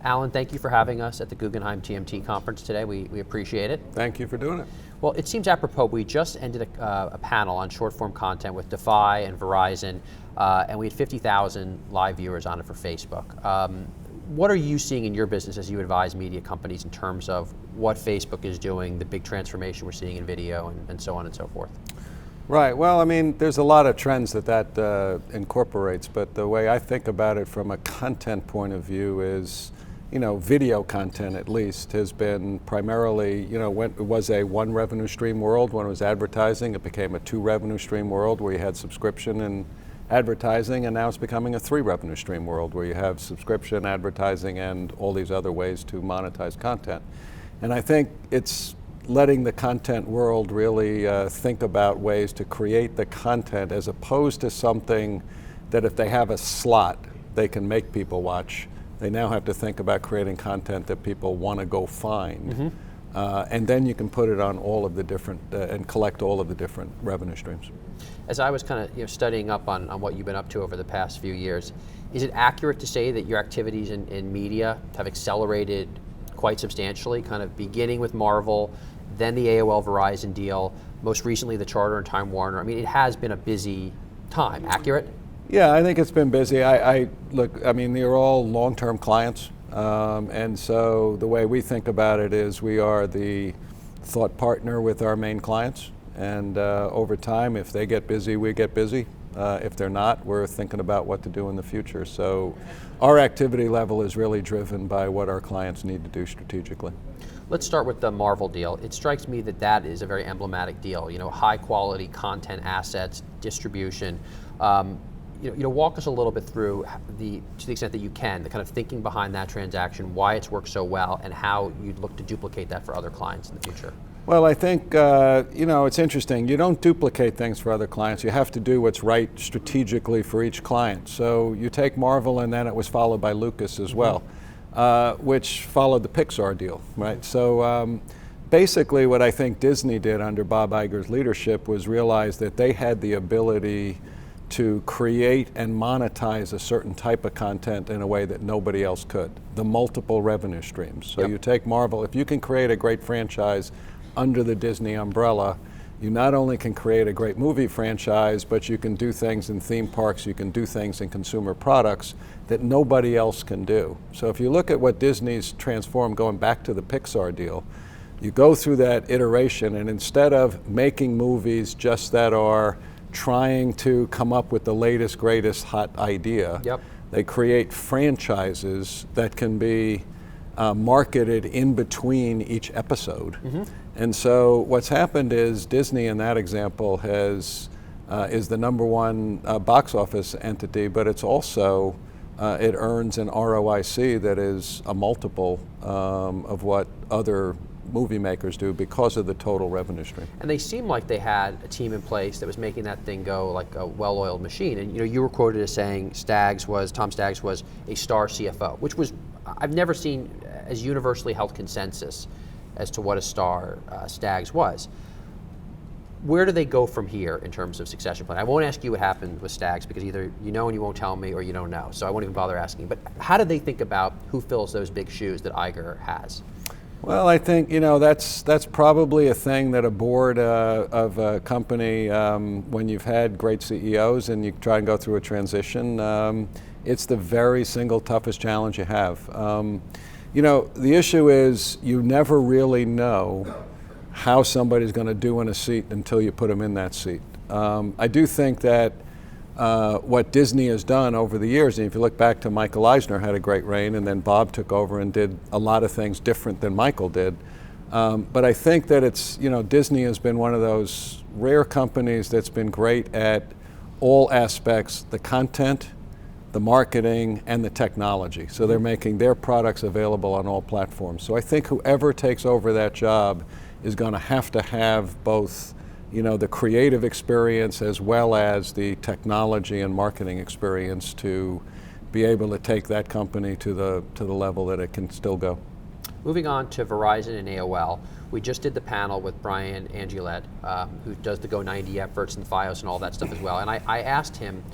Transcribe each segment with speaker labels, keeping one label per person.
Speaker 1: Alan, thank you for having us at the Guggenheim TMT conference today. We appreciate it.
Speaker 2: Thank you for doing it.
Speaker 1: Well, it seems apropos, we just ended a panel on short form content with Defy and Verizon, and we had 50,000 live viewers on it for Facebook. What are you seeing in your business as you advise media companies in terms of what Facebook is doing, the big transformation we're seeing in video, and so on and so forth?
Speaker 2: Right, well, I mean, there's a lot of trends that incorporates, but the way I think about it from a content point of view is, video content at least has been primarily, when it was a one revenue stream world, when it was advertising, it became a two revenue stream world where you had subscription and advertising, and now it's becoming a three revenue stream world where you have subscription, advertising, and all these other ways to monetize content. And I think it's letting the content world really think about ways to create the content as opposed to something that if they have a slot, they can make people watch. They now have to think about creating content that people want to go find. Mm-hmm. And then you can put it on all of the different, and collect all of the different revenue streams.
Speaker 1: As I was kind of studying up on what you've been up to over the past few years, is it accurate to say that your activities in media have accelerated quite substantially, kind of beginning with Marvel, then the AOL Verizon deal, most recently the Charter and Time Warner? I mean, it has been a busy time. Accurate?
Speaker 2: Yeah, I think it's been busy. Look, I mean, they're all long-term clients. And so the way we think about it is we are the thought partner with our main clients. And over time, if they get busy, we get busy. If they're not, we're thinking about what to do in the future. So our activity level is really driven by what our clients need to do strategically.
Speaker 1: Let's start with the Marvel deal. It strikes me that that is a very emblematic deal. High quality content assets, distribution. Walk us a little bit through to the extent that you can, the kind of thinking behind that transaction, why it's worked so well, and how you'd look to duplicate that for other clients in the future.
Speaker 2: Well, I think, it's interesting. You don't duplicate things for other clients. You have to do what's right strategically for each client. So you take Marvel, and then it was followed by Lucas as well, which followed the Pixar deal, right? So basically what I think Disney did under Bob Iger's leadership was realize that they had the ability to create and monetize a certain type of content in a way that nobody else could, the multiple revenue streams. So you take Marvel, if you can create a great franchise under the Disney umbrella, you not only can create a great movie franchise, but you can do things in theme parks, you can do things in consumer products that nobody else can do. So if you look at what Disney's transformed, going back to the Pixar deal, you go through that iteration, and instead of making movies just that are trying to come up with the latest, greatest hot idea, they create franchises that can be marketed in between each episode. Mm-hmm. And so what's happened is Disney in that example is the number one box office entity, but it's also, it earns an ROIC that is a multiple of what other movie makers do because of the total revenue stream.
Speaker 1: And they seem like they had a team in place that was making that thing go like a well-oiled machine. And you were quoted as saying Tom Staggs was a star CFO, which was, I've never seen as universally held consensus as to what a star Staggs was. Where do they go from here in terms of succession plan? I won't ask you what happened with Staggs because either you know and you won't tell me, or you don't know. So I won't even bother asking. But how do they think about who fills those big shoes that Iger has?
Speaker 2: Well, I think that's probably a thing that a board of a company, when you've had great CEOs and you try and go through a transition, it's the very single toughest challenge you have. The issue is you never really know how somebody's going to do in a seat until you put them in that seat. I do think that what Disney has done over the years, and if you look back to Michael Eisner had a great reign, and then Bob took over and did a lot of things different than Michael did. But I think that it's, Disney has been one of those rare companies that's been great at all aspects, the content, the marketing, and the technology. So they're making their products available on all platforms. So I think whoever takes over that job is going to have both the creative experience as well as the technology and marketing experience to be able to take that company to the level that it can still go.
Speaker 1: Moving on to Verizon and AOL, we just did the panel with Brian Angiolette, who does the Go90 efforts and the FiOS and all that stuff as well. And I asked him,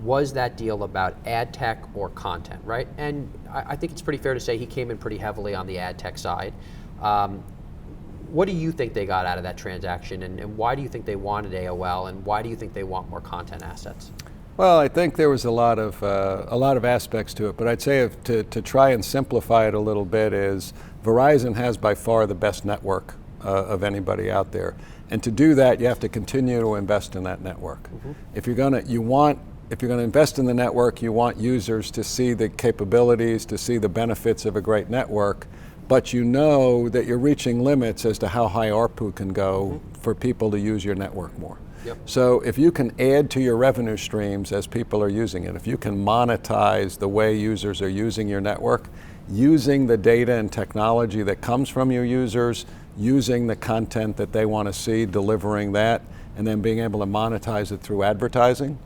Speaker 1: was that deal about ad tech or content, right? And I think it's pretty fair to say he came in pretty heavily on the ad tech side. What do you think they got out of that transaction, and why do you think they wanted AOL, and why do you think they want more content assets?
Speaker 2: Well, I think there was a lot of aspects to it, but I'd say to try and simplify it a little bit is Verizon has by far the best network of anybody out there, and to do that, you have to continue to invest in that network. If you're going to invest in the network, you want users to see the capabilities, to see the benefits of a great network, but you know that you're reaching limits as to how high ARPU can go for people to use your network more.
Speaker 1: Yep.
Speaker 2: So if you can add to your revenue streams as people are using it, if you can monetize the way users are using your network, using the data and technology that comes from your users, using the content that they want to see, delivering that, and then being able to monetize it through advertising,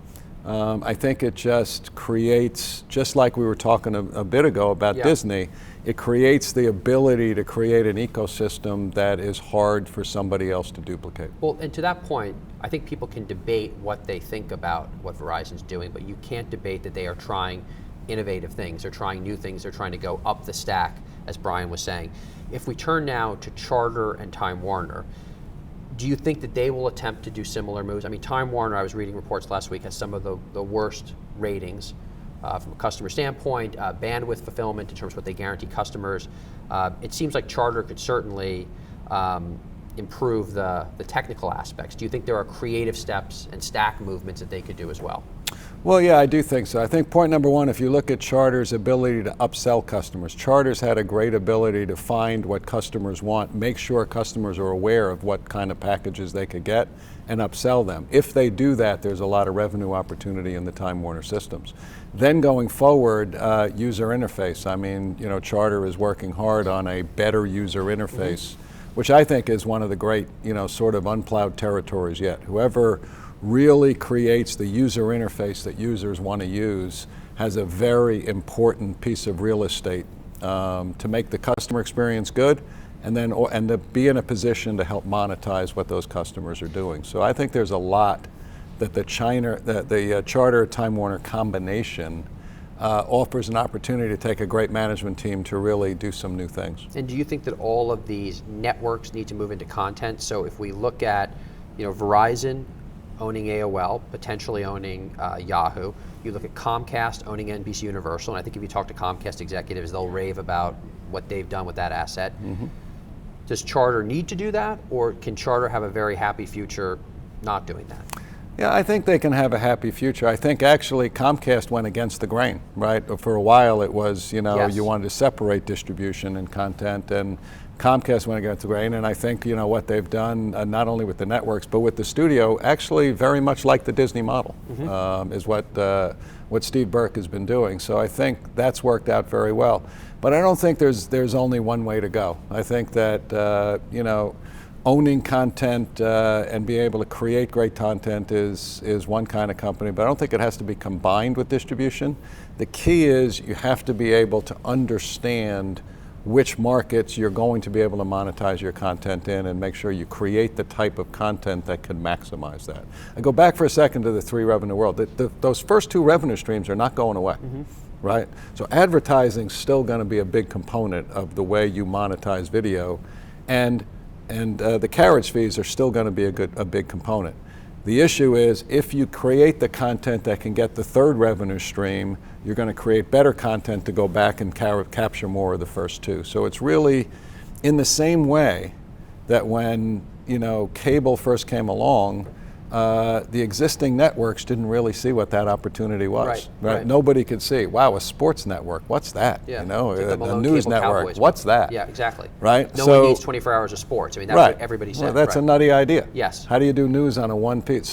Speaker 2: I think it just creates, just like we were talking a bit ago about Disney, it creates the ability to create an ecosystem that is hard for somebody else to duplicate.
Speaker 1: Well, and to that point, I think people can debate what they think about what Verizon's doing, but you can't debate that they are trying innovative things. They're trying new things. They're trying to go up the stack, as Brian was saying. If we turn now to Charter and Time Warner, do you think that they will attempt to do similar moves? I mean, Time Warner, I was reading reports last week, has some of the worst ratings from a customer standpoint, bandwidth fulfillment in terms of what they guarantee customers. It seems like Charter could certainly improve the technical aspects. Do you think there are creative steps and stack movements that they could do as well?
Speaker 2: Well, yeah, I do think so. I think point number one, if you look at Charter's ability to upsell customers, Charter's had a great ability to find what customers want, make sure customers are aware of what kind of packages they could get, and upsell them. If they do that, there's a lot of revenue opportunity in the Time Warner systems. Then going forward, user interface. I mean, you know, Charter is working hard on a better user interface, which I think is one of the great, you know, sort of unplowed territories yet. Whoever really creates the user interface that users want to use has a very important piece of real estate to make the customer experience good, and to be in a position to help monetize what those customers are doing. So I think there's a lot that the Charter Time Warner combination offers an opportunity to take a great management team to really do some new things.
Speaker 1: And do you think that all of these networks need to move into content? So if we look at, you know, Verizon owning AOL, potentially owning Yahoo. You look at Comcast owning NBC Universal, and I think if you talk to Comcast executives, they'll rave about what they've done with that asset. Does Charter need to do that, or can Charter have a very happy future not doing that?
Speaker 2: Yeah, I think they can have a happy future. I think actually Comcast went against the grain, right? For a while it was, you know, you wanted to separate distribution and content, and Comcast went against the grain, and I think, you know, what they've done, not only with the networks, but with the studio, actually very much like the Disney model, is what Steve Burke has been doing. So I think that's worked out very well. But I don't think there's only one way to go. I think that, you know, owning content and being able to create great content is one kind of company, but I don't think it has to be combined with distribution. The key is you have to be able to understand which markets you're going to be able to monetize your content in, and make sure you create the type of content that can maximize that. I go back for a second to the three revenue world. Those first two revenue streams are not going away, right? So advertising's still going to be a big component of the way you monetize video, and the carriage fees are still going to be a big component. The issue is, if you create the content that can get the third revenue stream, you're going to create better content to go back and capture more of the first two. So it's really in the same way that when, you know, cable first came along, the existing networks didn't really see what that opportunity was. Right? Nobody could see, wow, a sports network, what's that?
Speaker 1: Yeah.
Speaker 2: You know,
Speaker 1: like
Speaker 2: a news network,
Speaker 1: Cowboys,
Speaker 2: what's that?
Speaker 1: Yeah, exactly.
Speaker 2: Right?
Speaker 1: No one needs 24 hours of sports. I mean, that's what everybody said.
Speaker 2: Well, that's a nutty idea.
Speaker 1: Yes.
Speaker 2: How do you do news on a one piece?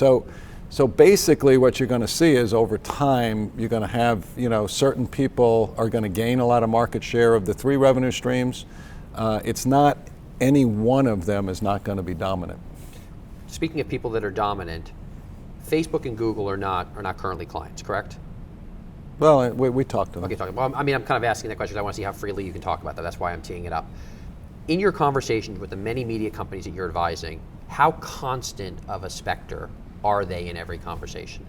Speaker 2: So basically what you're going to see is, over time, you're going to have, you know, certain people are going to gain a lot of market share of the three revenue streams. It's not, any one of them is not going to be dominant.
Speaker 1: Speaking of people that are dominant, Facebook and Google are not currently clients, correct?
Speaker 2: Well, we talked to them.
Speaker 1: Okay, well, I mean, I'm kind of asking that question because I want to see how freely you can talk about that. That's why I'm teeing it up. In your conversations with the many media companies that you're advising, how constant of a specter are they in every conversation?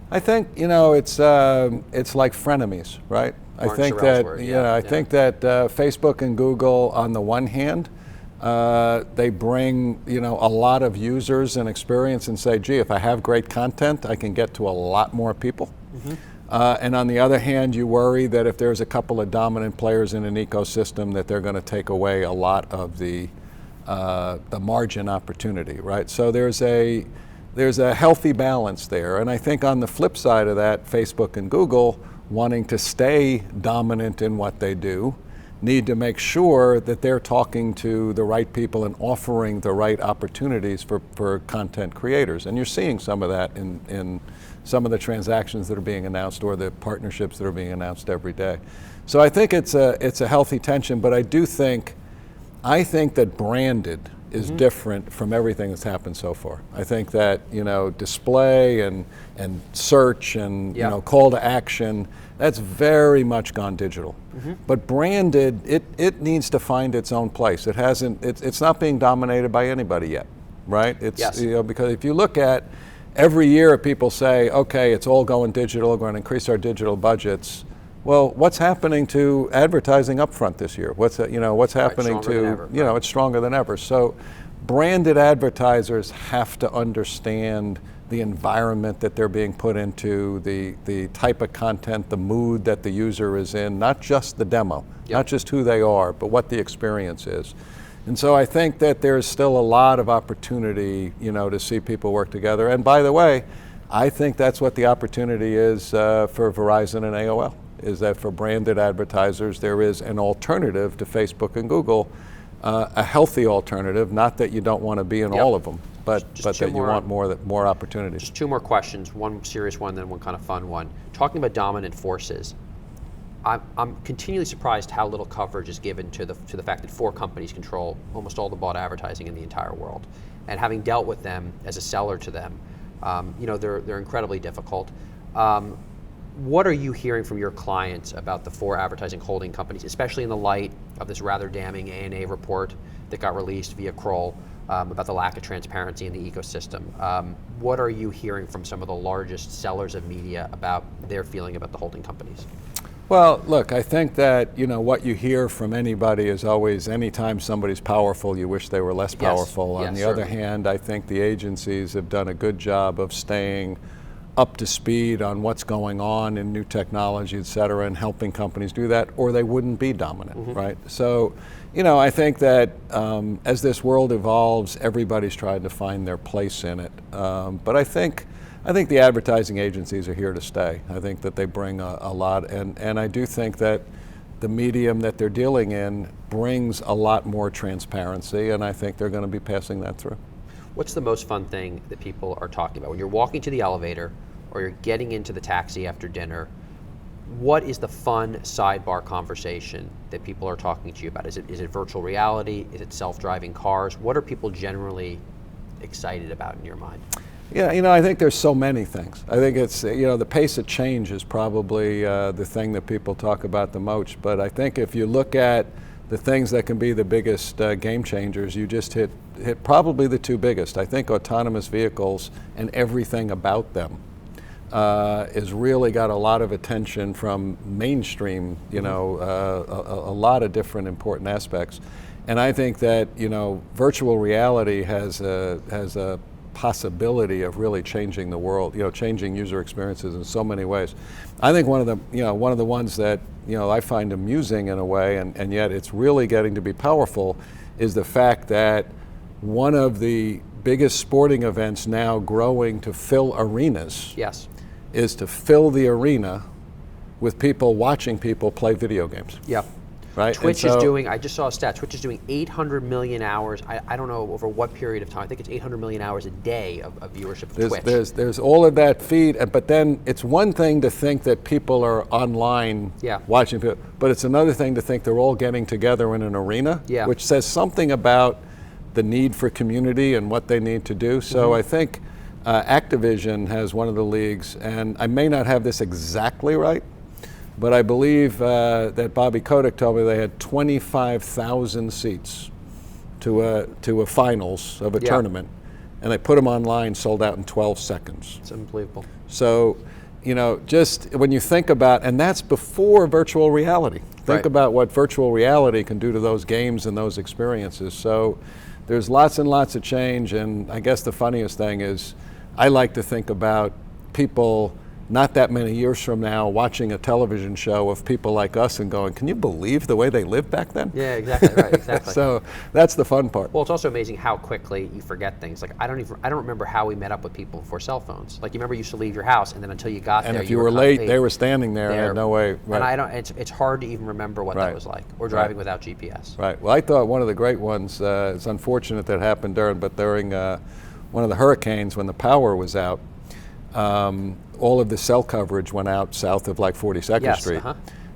Speaker 2: I think it's like frenemies, right? I think that I think that Facebook and Google, on the one hand, they bring a lot of users and experience and say, gee, if I have great content, I can get to a lot more people. And on the other hand, you worry that if there's a couple of dominant players in an ecosystem, that they're going to take away a lot of the margin opportunity, right? So there's a healthy balance there. And I think on the flip side of that, Facebook and Google, wanting to stay dominant in what they do, need to make sure that they're talking to the right people and offering the right opportunities for content creators. And you're seeing some of that in some of the transactions that are being announced or the partnerships that are being announced every day. So I think it's a healthy tension, but I think that branded is different from everything that's happened so far. I think that display and search and call to action, that's very much gone digital. But branded, it needs to find its own place. It's not being dominated by anybody yet, right? Because if you look at every year, people say, okay, it's all going digital, we're going to increase our digital budgets. Well, what's happening to advertising upfront this year? What's happening to it's stronger than ever. So, branded advertisers have to understand the environment that they're being put into, the type of content, the mood that the user is in, not just the demo, not just who they are, but what the experience is. And so I think that there's still a lot of opportunity, to see people work together. And by the way, I think that's what the opportunity is for Verizon and AOL. Is that for branded advertisers, there is an alternative to Facebook and Google, a healthy alternative, not that you don't want to be in all of them, but that you want more opportunities.
Speaker 1: Just two more questions, one serious one, then one kind of fun one. Talking about dominant forces, I'm continually surprised how little coverage is given to the fact that 4 companies control almost all the bought advertising in the entire world. And having dealt with them as a seller to them, they're incredibly difficult. What are you hearing from your clients about the 4 advertising holding companies, especially in the light of this rather damning ANA report that got released via Kroll about the lack of transparency in the ecosystem? What are you hearing from some of the largest sellers of media about their feeling about the holding companies?
Speaker 2: Well, look, I think that what you hear from anybody is always, anytime somebody's powerful, you wish they were less powerful. On the other hand, I think the agencies have done a good job of staying up to speed on what's going on in new technology, et cetera, and helping companies do that, or they wouldn't be dominant, right? So, I think that as this world evolves, everybody's trying to find their place in it. But I think the advertising agencies are here to stay. I think that they bring a lot, and I do think that the medium that they're dealing in brings a lot more transparency, and I think they're going to be passing that through.
Speaker 1: What's the most fun thing that people are talking about? When you're walking to the elevator or you're getting into the taxi after dinner, what is the fun sidebar conversation that people are talking to you about? Is it virtual reality? Is it self-driving cars? What are people generally excited about in your mind?
Speaker 2: Yeah, I think there's so many things. I think it's, the pace of change is probably the thing that people talk about the most. But I think if you look at the things that can be the biggest game changers, you just hit probably the 2 biggest. I think autonomous vehicles and everything about them has really got a lot of attention from mainstream, a lot of different important aspects. And I think that, virtual reality has a possibility of really changing the world, changing user experiences in so many ways. I think one of the ones that, I find amusing in a way, and yet it's really getting to be powerful, is the fact that one of the biggest sporting events now growing to fill arenas is to fill the arena with people watching people play video games.
Speaker 1: Yeah.
Speaker 2: Right?
Speaker 1: Twitch is doing, I just saw a stat, Twitch is doing 800 million hours, I don't know over what period of time, I think it's 800 million hours a day of viewership of Twitch.
Speaker 2: There's all of that feed, but then it's one thing to think that people are online watching people, but it's another thing to think they're all getting together in an arena, which says something about the need for community and what they need to do. So I think Activision has one of the leagues, and I may not have this exactly right, but I believe that Bobby Kotick told me they had 25,000 seats to a finals of a tournament, and they put them online, sold out in 12 seconds.
Speaker 1: It's unbelievable.
Speaker 2: So, you know, just when you think about, and that's before virtual reality. Think
Speaker 1: Right.
Speaker 2: about what virtual reality can do to those games and those experiences. So there's lots and lots of change, and I guess the funniest thing is I like to think about people not that many years from now watching a television show of people like us and going, can you believe the way they lived back then?
Speaker 1: Yeah, exactly, right, exactly.
Speaker 2: So that's the fun part.
Speaker 1: Well, it's also amazing how quickly you forget things. Like I don't remember how we met up with people before cell phones. Like you remember you used to leave your house, and then until you got
Speaker 2: And
Speaker 1: there,
Speaker 2: if you were late,
Speaker 1: paid.
Speaker 2: they were standing there and had no way. Right.
Speaker 1: And I don't. It's hard to even remember what
Speaker 2: Right.
Speaker 1: that was like, or driving
Speaker 2: Right.
Speaker 1: without GPS.
Speaker 2: Right. Well, I thought one of the great ones, it's unfortunate that happened during one of the hurricanes when the power was out, all of the cell coverage went out south of like 42nd
Speaker 1: Yes,
Speaker 2: Street.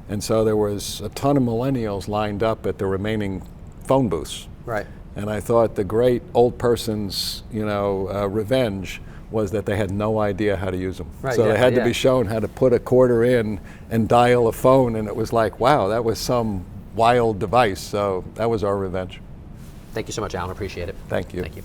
Speaker 2: And so there was a ton of millennials lined up at the remaining phone booths.
Speaker 1: Right.
Speaker 2: And I thought the great old person's, revenge was that they had no idea how to use them.
Speaker 1: Right,
Speaker 2: so
Speaker 1: yeah,
Speaker 2: they had to
Speaker 1: yeah.
Speaker 2: be shown how to put a quarter in and dial a phone, and it was like, wow, that was some wild device. So that was our revenge.
Speaker 1: Thank you so much, Alan. Appreciate it.
Speaker 2: Thank you.
Speaker 1: Thank you.